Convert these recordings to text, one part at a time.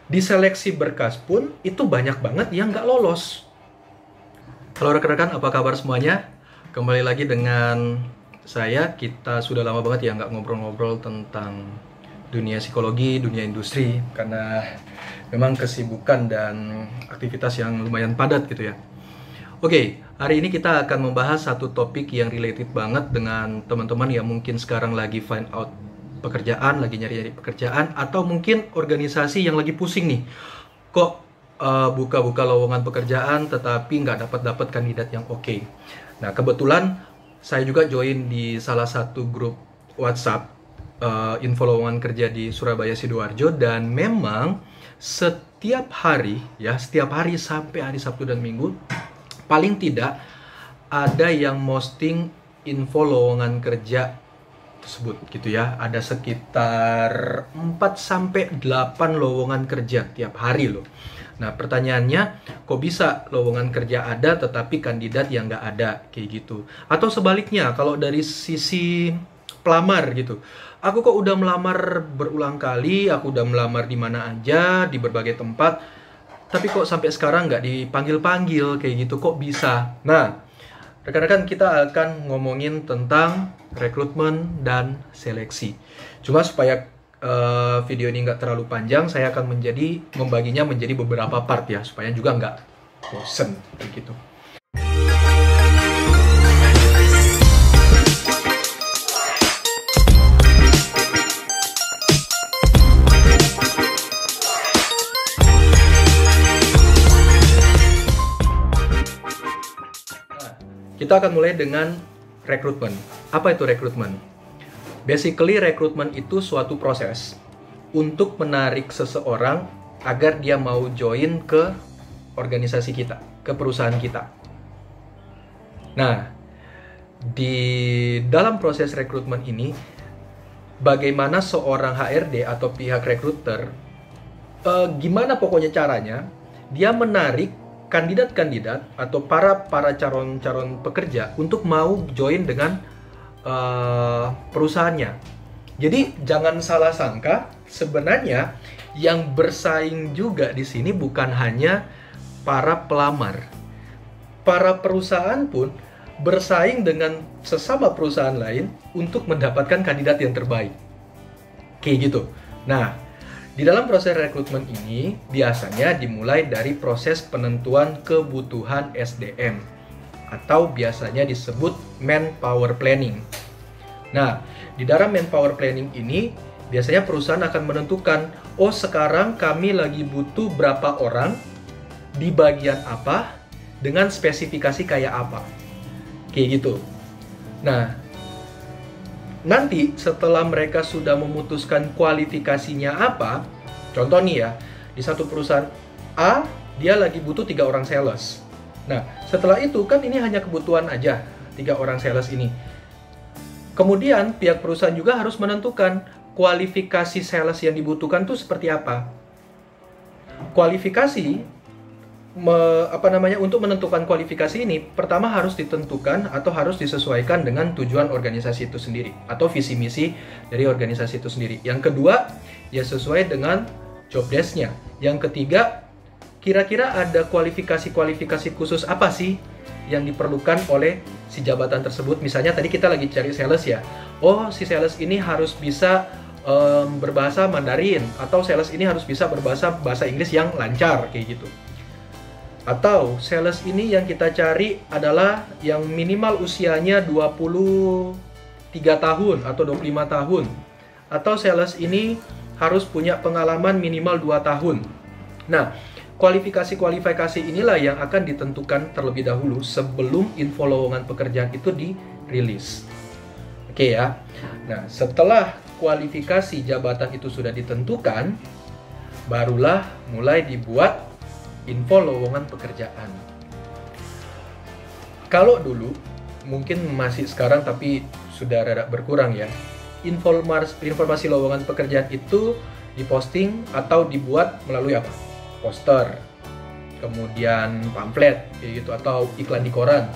Di seleksi berkas pun itu banyak banget yang nggak lolos. Halo rekan-rekan, apa kabar semuanya? Kembali lagi dengan saya. Kita sudah lama banget ya nggak ngobrol-ngobrol tentang dunia psikologi, dunia industri, karena memang kesibukan dan aktivitas yang lumayan padat gitu ya. Oke, hari ini kita akan membahas satu topik yang related banget dengan teman-teman yang mungkin sekarang lagi find out pekerjaan, lagi nyari-nyari pekerjaan, atau mungkin organisasi yang lagi pusing nih. Kok buka-buka lowongan pekerjaan tetapi nggak dapat kandidat yang oke. Nah, kebetulan saya juga join di salah satu grup WhatsApp info lowongan kerja di Surabaya Sidoarjo, dan memang setiap hari sampai hari Sabtu dan Minggu paling tidak ada yang posting info lowongan kerja tersebut gitu ya. Ada sekitar 4-8 lowongan kerja tiap hari loh. Nah, pertanyaannya, kok bisa lowongan kerja ada tetapi kandidat yang nggak ada kayak gitu? Atau sebaliknya, kalau dari sisi pelamar gitu, aku kok udah melamar berulang kali, aku udah melamar di mana aja, di berbagai tempat, tapi kok sampai sekarang nggak dipanggil-panggil kayak gitu, kok bisa? Nah, rekan-rekan, kita akan ngomongin tentang rekrutmen dan seleksi. Cuma supaya video ini nggak terlalu panjang, saya akan membaginya menjadi beberapa part ya, supaya juga nggak bosen begitu. Kita akan mulai dengan rekrutmen. Apa itu rekrutmen? Basically, rekrutmen itu suatu proses untuk menarik seseorang agar dia mau join ke organisasi kita, ke perusahaan kita. Nah, di dalam proses rekrutmen ini, bagaimana seorang HRD atau pihak rekruter, gimana pokoknya caranya, dia menarik kandidat-kandidat atau para calon pekerja untuk mau join dengan perusahaannya. Jadi jangan salah sangka, sebenarnya yang bersaing juga di sini bukan hanya para pelamar. Para perusahaan pun bersaing dengan sesama perusahaan lain untuk mendapatkan kandidat yang terbaik. Kayak gitu. Nah, di dalam proses rekrutmen ini biasanya dimulai dari proses penentuan kebutuhan SDM atau biasanya disebut manpower planning. Nah, di dalam manpower planning ini biasanya perusahaan akan menentukan, oh sekarang kami lagi butuh berapa orang di bagian apa dengan spesifikasi kayak apa. Kayak gitu. Nah, nanti setelah mereka sudah memutuskan kualifikasinya apa, contoh nih ya, di satu perusahaan A, dia lagi butuh 3 orang sales. Nah, setelah itu kan ini hanya kebutuhan aja, 3 orang sales ini. Kemudian pihak perusahaan juga harus menentukan kualifikasi sales yang dibutuhkan tuh seperti apa. Kualifikasi, untuk menentukan kualifikasi ini, pertama harus ditentukan atau harus disesuaikan dengan tujuan organisasi itu sendiri atau visi misi dari organisasi itu sendiri. Yang kedua, ya sesuai dengan job desk-nya. Yang ketiga, kira-kira ada kualifikasi khusus apa sih yang diperlukan oleh si jabatan tersebut. Misalnya tadi kita lagi cari sales ya. Oh, si sales ini harus bisa berbahasa Mandarin, atau sales ini harus bisa bahasa Inggris yang lancar kayak gitu. Atau sales ini yang kita cari adalah yang minimal usianya 23 tahun atau 25 tahun. Atau sales ini harus punya pengalaman minimal 2 tahun. Nah, kualifikasi inilah yang akan ditentukan terlebih dahulu sebelum info lowongan pekerjaan itu dirilis. Oke ya. Nah, setelah kualifikasi jabatan itu sudah ditentukan, barulah mulai dibuat info lowongan pekerjaan. Kalau dulu, mungkin masih sekarang tapi sudah rada berkurang ya, informasi lowongan pekerjaan itu diposting atau dibuat melalui apa? Poster, kemudian pamflet kayak gitu, atau iklan di koran.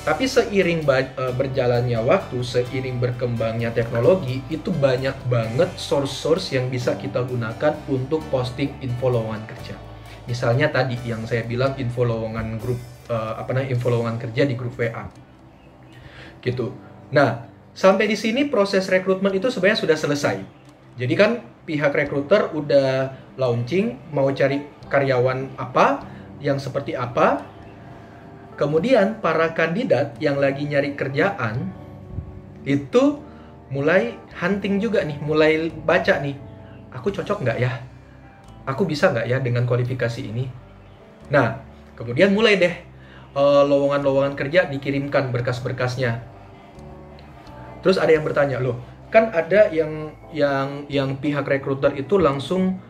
Tapi seiring berjalannya waktu, seiring berkembangnya teknologi, itu banyak banget source-source yang bisa kita gunakan untuk posting info lowongan kerja. Misalnya tadi yang saya bilang info lowongan grup info lowongan kerja di grup WA. Gitu. Nah, sampai di sini proses rekrutmen itu sebenarnya sudah selesai. Jadi kan pihak rekruter udah launching mau cari karyawan apa, yang seperti apa. Kemudian para kandidat yang lagi nyari kerjaan itu mulai hunting juga nih, mulai baca nih, aku cocok nggak ya? Aku bisa nggak ya dengan kualifikasi ini? Nah, kemudian mulai deh lowongan-lowongan kerja dikirimkan berkas-berkasnya. Terus ada yang bertanya, loh, kan ada yang pihak rekruter itu langsung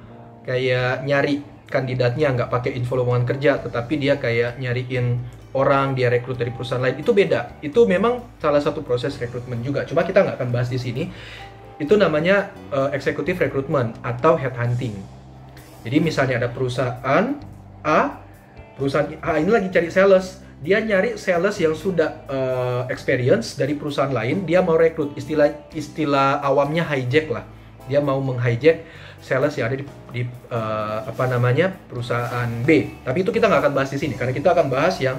kayak nyari kandidatnya nggak pakai info lowongan kerja, tetapi dia kayak nyariin orang, dia rekrut dari perusahaan lain. Itu beda. Itu memang salah satu proses rekrutmen juga. Cuma kita nggak akan bahas di sini. Itu namanya executive recruitment atau headhunting. Jadi misalnya ada perusahaan A, perusahaan A ini lagi cari sales. Dia nyari sales yang sudah experience dari perusahaan lain. Dia mau rekrut, istilah awamnya hijack lah. Dia mau menghijack sales yang ada di perusahaan B. Tapi itu kita nggak akan bahas di sini karena kita akan bahas yang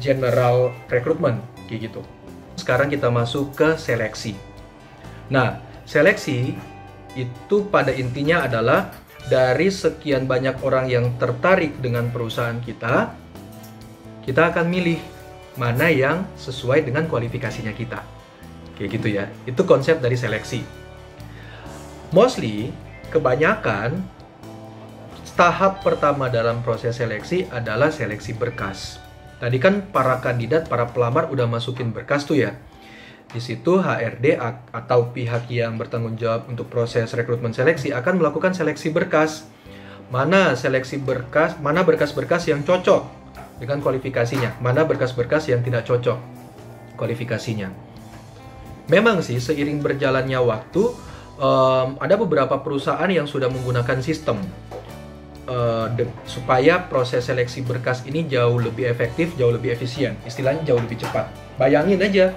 general recruitment kayak gitu. Sekarang kita masuk ke seleksi. Nah, seleksi itu pada intinya adalah dari sekian banyak orang yang tertarik dengan perusahaan kita akan milih mana yang sesuai dengan kualifikasinya kita. Kayak gitu ya. Itu konsep dari seleksi. Mostly kebanyakan tahap pertama dalam proses seleksi adalah seleksi berkas. Tadi kan para kandidat, para pelamar udah masukin berkas tuh ya. Di situ HRD atau pihak yang bertanggung jawab untuk proses rekrutmen seleksi akan melakukan seleksi berkas. Mana seleksi berkas, mana berkas-berkas yang cocok dengan kualifikasinya, mana berkas-berkas yang tidak cocok kualifikasinya. Memang sih seiring berjalannya waktu, ada beberapa perusahaan yang sudah menggunakan sistem supaya proses seleksi berkas ini jauh lebih efektif, jauh lebih efisien, istilahnya jauh lebih cepat. Bayangin aja,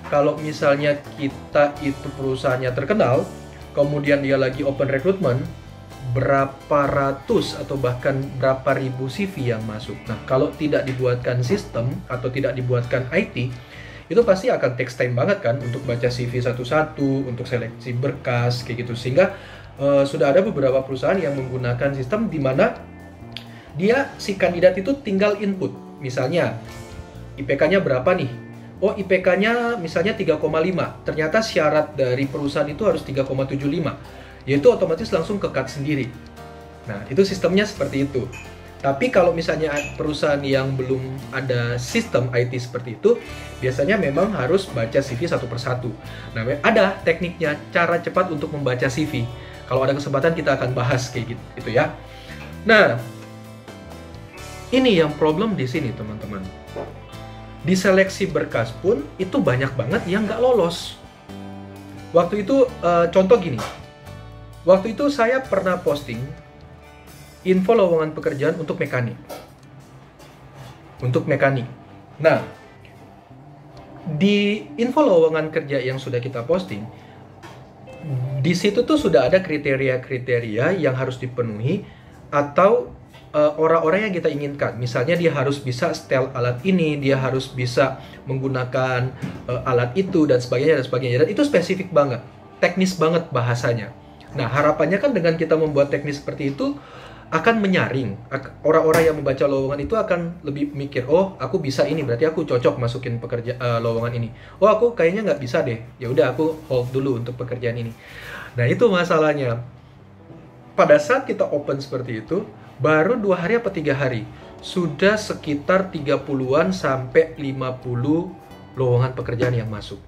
kalau misalnya kita itu perusahaannya terkenal, kemudian dia lagi open recruitment, berapa ratus atau bahkan berapa ribu CV yang masuk. Nah, kalau tidak dibuatkan sistem atau tidak dibuatkan IT, itu pasti akan takes time banget kan untuk baca CV satu-satu, untuk seleksi berkas kayak gitu. Sehingga sudah ada beberapa perusahaan yang menggunakan sistem di mana si kandidat itu tinggal input. Misalnya IPK-nya berapa nih? Oh, IPK-nya misalnya 3,5. Ternyata syarat dari perusahaan itu harus 3,75. Yaitu otomatis langsung ke-cut sendiri. Nah, itu sistemnya seperti itu. Tapi kalau misalnya perusahaan yang belum ada sistem IT seperti itu, biasanya memang harus baca CV satu persatu. Nah, ada tekniknya, cara cepat untuk membaca CV. Kalau ada kesempatan kita akan bahas kayak gitu ya. Nah, ini yang problem di sini teman-teman. Di seleksi berkas pun itu banyak banget yang nggak lolos. Waktu itu contoh gini. Waktu itu saya pernah posting info lowongan pekerjaan untuk mekanik. Untuk mekanik. Nah, di info lowongan kerja yang sudah kita posting, di situ tuh sudah ada kriteria-kriteria yang harus dipenuhi atau orang-orang yang kita inginkan. Misalnya dia harus bisa setel alat ini, dia harus bisa menggunakan alat itu dan sebagainya dan sebagainya. Dan itu spesifik banget, teknis banget bahasanya. Nah, harapannya kan dengan kita membuat teknis seperti itu akan menyaring. Orang-orang yang membaca lowongan itu akan lebih mikir, oh aku bisa ini, berarti aku cocok masukin lowongan ini. Oh aku kayaknya nggak bisa deh, ya udah aku hold dulu untuk pekerjaan ini. Nah itu masalahnya. Pada saat kita open seperti itu, baru 2 hari atau 3 hari, sudah sekitar 30-an sampai 50 lowongan pekerjaan yang masuk.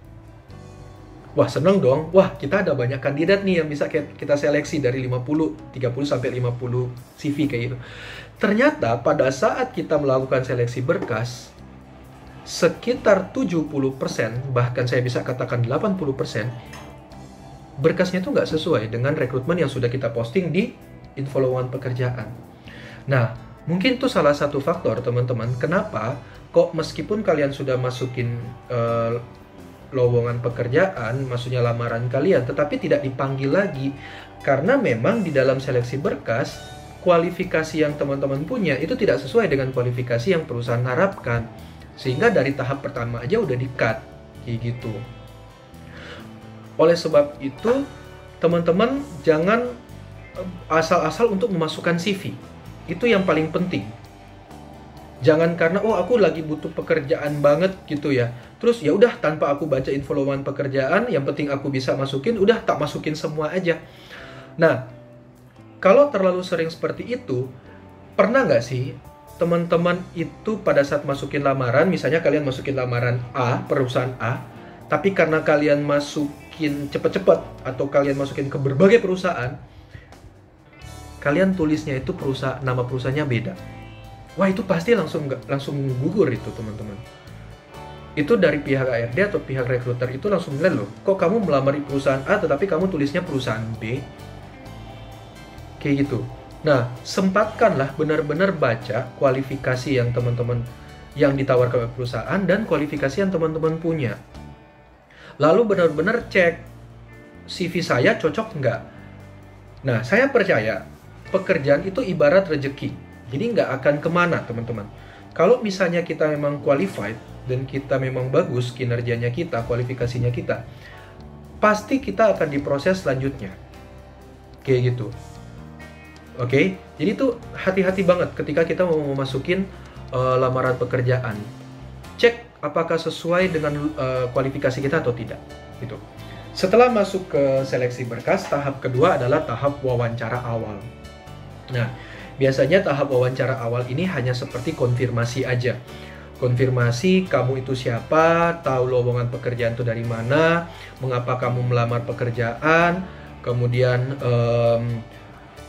Wah seneng dong, wah kita ada banyak kandidat nih yang bisa kita seleksi dari 30 sampai 50 CV kayak gitu. Ternyata pada saat kita melakukan seleksi berkas, sekitar 70%, bahkan saya bisa katakan 80%, berkasnya itu nggak sesuai dengan rekrutmen yang sudah kita posting di info lowongan pekerjaan. Nah, Mungkin itu salah satu faktor teman-teman, kenapa kok meskipun kalian sudah masukin lowongan pekerjaan, maksudnya lamaran kalian, tetapi tidak dipanggil lagi. Karena memang di dalam seleksi berkas, kualifikasi yang teman-teman punya itu tidak sesuai dengan kualifikasi yang perusahaan harapkan. Sehingga dari tahap pertama aja udah di-cut, kayak gitu. Oleh sebab itu, teman-teman jangan asal-asal untuk memasukkan CV. Itu yang paling penting. Jangan karena oh aku lagi butuh pekerjaan banget gitu ya. Terus ya udah tanpa aku baca info lowongan pekerjaan, yang penting aku bisa masukin, udah tak masukin semua aja. Nah, kalau terlalu sering seperti itu, pernah nggak sih teman-teman itu pada saat masukin lamaran, misalnya kalian masukin lamaran A, perusahaan A, tapi karena kalian masukin cepet-cepet atau kalian masukin ke berbagai perusahaan, kalian tulisnya itu nama perusahaannya beda. Wah, itu pasti langsung gugur itu teman-teman. Itu dari pihak HRD atau pihak rekruter itu langsung melihat loh, kok kamu melamar di perusahaan A tetapi kamu tulisnya perusahaan B? Kayak gitu. Nah, sempatkanlah benar-benar baca kualifikasi yang teman-teman yang ditawarkan oleh perusahaan dan kualifikasi yang teman-teman punya. Lalu benar-benar cek CV saya cocok nggak. Nah, saya percaya pekerjaan itu ibarat rezeki. Jadi nggak akan kemana teman-teman. Kalau misalnya kita memang qualified dan kita memang bagus kinerjanya kita, kualifikasinya kita, pasti kita akan diproses selanjutnya. Kayak gitu. Oke, jadi itu hati-hati banget ketika kita mau memasukin lamaran pekerjaan. Cek apakah sesuai dengan kualifikasi kita atau tidak. Gitu. Setelah masuk ke seleksi berkas, tahap kedua adalah tahap wawancara awal. Nah, biasanya tahap wawancara awal ini hanya seperti konfirmasi aja. Konfirmasi kamu itu siapa, tahu lowongan pekerjaan itu dari mana, mengapa kamu melamar pekerjaan, kemudian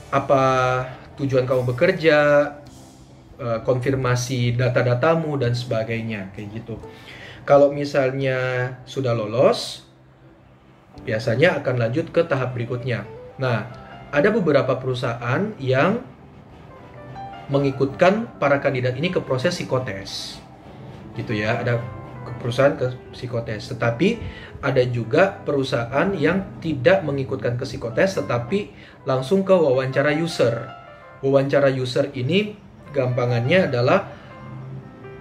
apa tujuan kamu bekerja, konfirmasi data-datamu dan sebagainya, kayak gitu. Kalau misalnya sudah lolos, biasanya akan lanjut ke tahap berikutnya. Nah, ada beberapa perusahaan yang mengikutkan para kandidat ini ke proses psikotes, gitu ya. Ada perusahaan ke psikotes, tetapi ada juga perusahaan yang tidak mengikutkan ke psikotes, tetapi langsung ke wawancara user. Wawancara user ini gampangannya adalah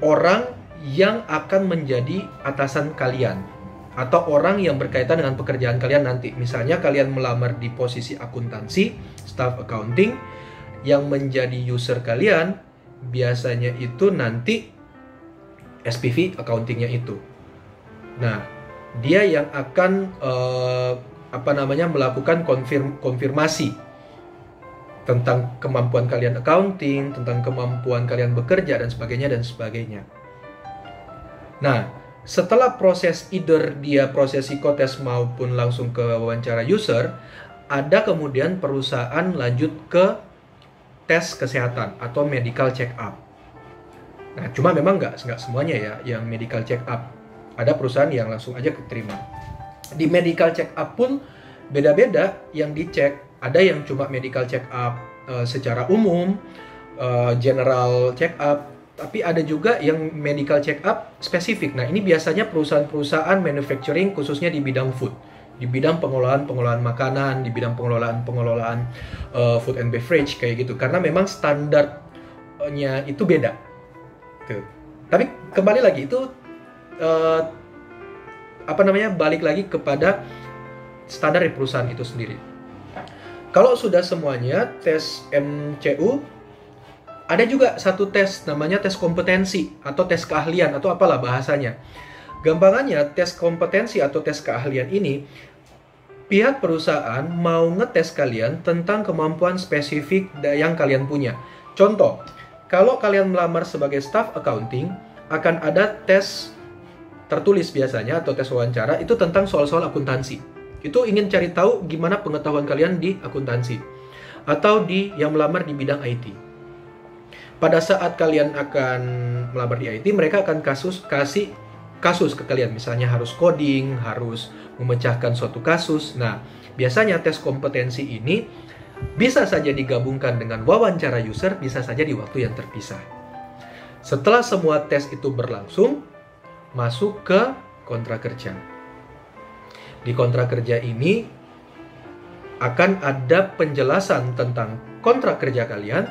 orang yang akan menjadi atasan kalian atau orang yang berkaitan dengan pekerjaan kalian nanti. Misalnya kalian melamar di posisi akuntansi, staff accounting, yang menjadi user kalian biasanya itu nanti SPV accountingnya itu. Nah, dia yang akan melakukan konfirmasi tentang kemampuan kalian accounting, tentang kemampuan kalian bekerja dan sebagainya. Nah, setelah proses either dia proses psikotes maupun langsung ke wawancara user, ada kemudian perusahaan lanjut ke tes kesehatan atau medical check up. Nah, cuma memang nggak semuanya ya yang medical check up. Ada perusahaan yang langsung aja keterima. Di medical check up pun beda-beda yang dicek. Ada yang cuma medical check up secara umum, general check up, tapi ada juga yang medical check up spesifik. Nah, ini biasanya perusahaan-perusahaan manufacturing khususnya di bidang food, di bidang pengelolaan makanan, di bidang pengelolaan food and beverage kayak gitu. Karena memang standarnya itu beda. Tuh. Tapi kembali lagi itu balik lagi kepada standar dari perusahaan itu sendiri. Kalau sudah semuanya tes MCU, ada juga satu tes namanya tes kompetensi atau tes keahlian atau apalah bahasanya. Gampangannya tes kompetensi atau tes keahlian ini pihak perusahaan mau ngetes kalian tentang kemampuan spesifik yang kalian punya. Contoh, kalau kalian melamar sebagai staff accounting, akan ada tes tertulis biasanya atau tes wawancara itu tentang soal-soal akuntansi. Itu ingin cari tahu gimana pengetahuan kalian di akuntansi atau yang melamar di bidang IT. Pada saat kalian akan melamar di IT, mereka akan kasih kasus ke kalian, misalnya harus coding, harus memecahkan suatu kasus. Nah, biasanya tes kompetensi ini bisa saja digabungkan dengan wawancara user, bisa saja di waktu yang terpisah. Setelah semua tes itu berlangsung, masuk ke kontrak kerja. Di kontrak kerja ini akan ada penjelasan tentang kontrak kerja kalian,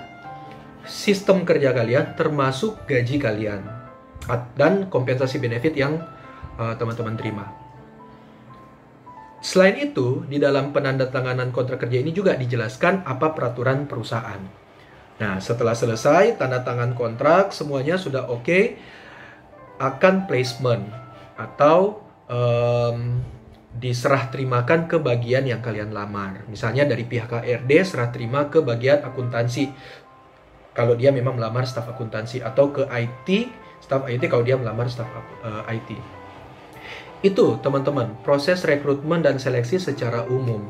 sistem kerja kalian, termasuk gaji kalian, dan kompensasi benefit yang teman-teman terima. Selain itu, di dalam penandatanganan kontrak kerja ini juga dijelaskan apa peraturan perusahaan. Nah, setelah selesai tanda tangan kontrak, semuanya sudah oke, akan placement atau diserah terimakan ke bagian yang kalian lamar. Misalnya dari pihak HRD serah terima ke bagian akuntansi kalau dia memang melamar staf akuntansi, atau ke IT, staf IT kalau dia melamar staf IT. Itu teman-teman, proses rekrutmen dan seleksi secara umum.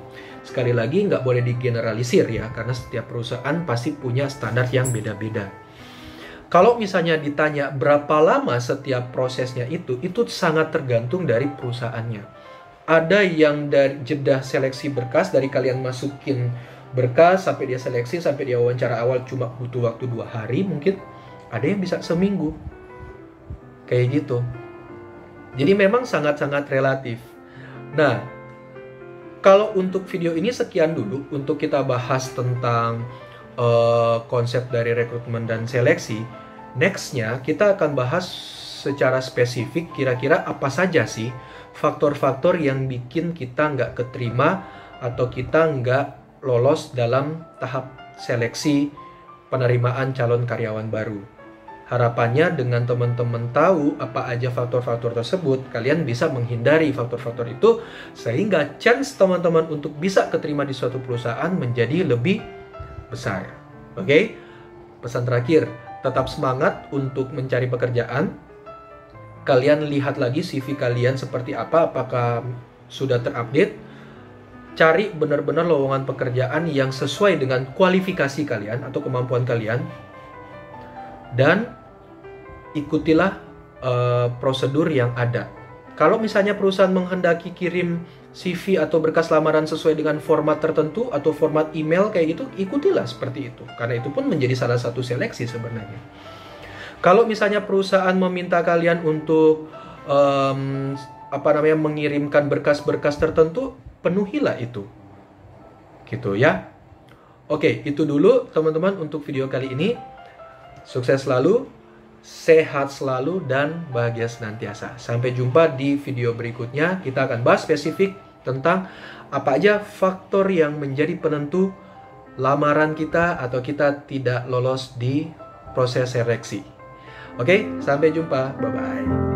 Sekali lagi nggak boleh digeneralisir ya, karena setiap perusahaan pasti punya standar yang beda-beda. Kalau misalnya ditanya berapa lama setiap prosesnya itu sangat tergantung dari perusahaannya. Ada yang dari jeda seleksi berkas, dari kalian masukin berkas sampai dia seleksi, sampai dia wawancara awal cuma butuh waktu 2 hari mungkin. Ada yang bisa seminggu. Kayak gitu. Jadi memang sangat-sangat relatif. Nah, kalau untuk video ini sekian dulu untuk kita bahas tentang konsep dari rekrutmen dan seleksi. Nextnya kita akan bahas secara spesifik kira-kira apa saja sih faktor-faktor yang bikin kita nggak keterima atau kita nggak lolos dalam tahap seleksi penerimaan calon karyawan baru. Harapannya dengan teman-teman tahu apa aja faktor-faktor tersebut, kalian bisa menghindari faktor-faktor itu sehingga chance teman-teman untuk bisa keterima di suatu perusahaan menjadi lebih besar. Oke? Pesan terakhir, tetap semangat untuk mencari pekerjaan. Kalian lihat lagi CV kalian seperti apa, apakah sudah terupdate. Cari benar-benar lowongan pekerjaan yang sesuai dengan kualifikasi kalian atau kemampuan kalian. Dan ikutilah prosedur yang ada. Kalau misalnya perusahaan menghendaki kirim CV atau berkas lamaran sesuai dengan format tertentu atau format email kayak gitu, ikutilah seperti itu. Karena itu pun menjadi salah satu seleksi sebenarnya. Kalau misalnya perusahaan meminta kalian untuk mengirimkan berkas-berkas tertentu, penuhilah itu. Gitu ya. Oke, itu dulu teman-teman untuk video kali ini. Sukses selalu, sehat selalu, dan bahagia senantiasa. Sampai jumpa di video berikutnya. Kita akan bahas spesifik tentang apa aja faktor yang menjadi penentu lamaran kita atau kita tidak lolos di proses seleksi. Oke, sampai jumpa. Bye-bye.